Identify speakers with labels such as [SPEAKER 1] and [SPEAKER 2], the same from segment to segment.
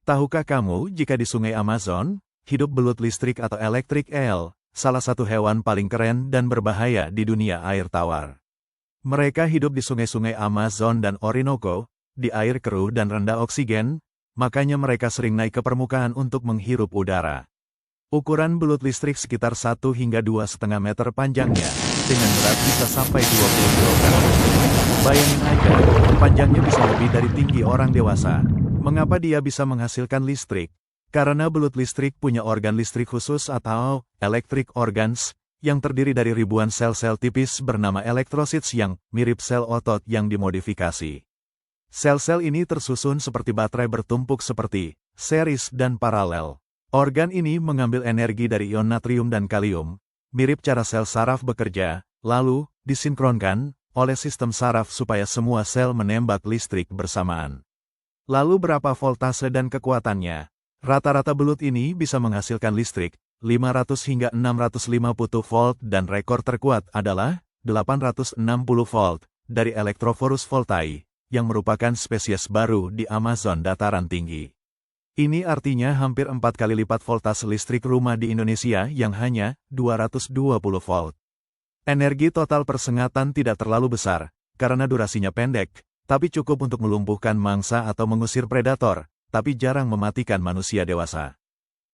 [SPEAKER 1] Tahukah kamu jika di Sungai Amazon, hidup belut listrik atau electric eel, salah satu hewan paling keren dan berbahaya di dunia air tawar. Mereka hidup di sungai-sungai Amazon dan Orinoco, di air keruh dan rendah oksigen, makanya mereka sering naik ke permukaan untuk menghirup udara. Ukuran belut listrik sekitar 1 hingga 2,5 meter panjangnya, dengan berat bisa sampai 20 kg. Bayangin aja, panjangnya bisa lebih dari tinggi orang dewasa. Mengapa dia bisa menghasilkan listrik? Karena belut listrik punya organ listrik khusus atau electric organs, yang terdiri dari ribuan sel-sel tipis bernama elektrosits yang mirip sel otot yang dimodifikasi. Sel-sel ini tersusun seperti baterai bertumpuk seperti series dan paralel. Organ ini mengambil energi dari ion natrium dan kalium, mirip cara sel saraf bekerja, lalu disinkronkan oleh sistem saraf supaya semua sel menembak listrik bersamaan. Lalu berapa voltase dan kekuatannya? Rata-rata belut ini bisa menghasilkan listrik 500 hingga 650 volt dan rekor terkuat adalah 860 volt dari Electrophorus voltai, yang merupakan spesies baru di Amazon dataran tinggi. Ini artinya hampir 4 kali lipat voltase listrik rumah di Indonesia yang hanya 220 volt. Energi total persengatan tidak terlalu besar, karena durasinya pendek, tapi cukup untuk melumpuhkan mangsa atau mengusir predator, tapi jarang mematikan manusia dewasa.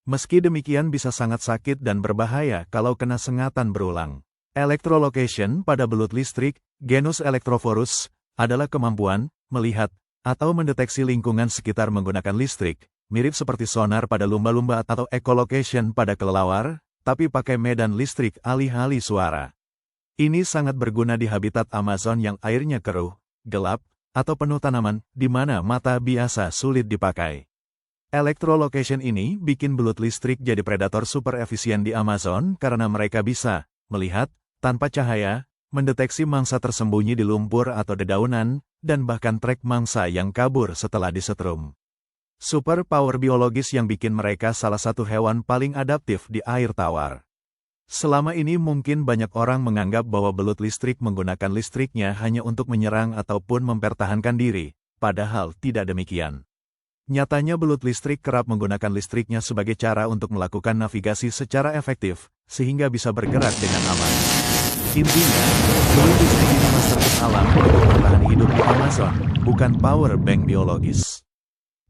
[SPEAKER 1] Meski demikian bisa sangat sakit dan berbahaya kalau kena sengatan berulang. Electrolocation pada belut listrik, genus Electrophorus, adalah kemampuan melihat atau mendeteksi lingkungan sekitar menggunakan listrik, mirip seperti sonar pada lumba-lumba atau echolocation pada kelelawar, tapi pakai medan listrik alih-alih suara. Ini sangat berguna di habitat Amazon yang airnya keruh, gelap, atau penuh tanaman, di mana mata biasa sulit dipakai. Electrolocation ini bikin belut listrik jadi predator super efisien di Amazon karena mereka bisa melihat tanpa cahaya, mendeteksi mangsa tersembunyi di lumpur atau dedaunan, dan bahkan trek mangsa yang kabur setelah disetrum. Super power biologis yang bikin mereka salah satu hewan paling adaptif di air tawar. Selama ini mungkin banyak orang menganggap bahwa belut listrik menggunakan listriknya hanya untuk menyerang ataupun mempertahankan diri, padahal tidak demikian. Nyatanya belut listrik kerap menggunakan listriknya sebagai cara untuk melakukan navigasi secara efektif, sehingga bisa bergerak dengan aman. Intinya, belut listrik ini masterpiece alam untuk bertahan hidup di Amazon, bukan power bank biologis.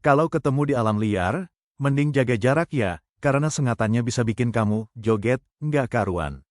[SPEAKER 1] Kalau ketemu di alam liar, mending jaga jarak ya, karena sengatannya bisa bikin kamu joget nggak karuan.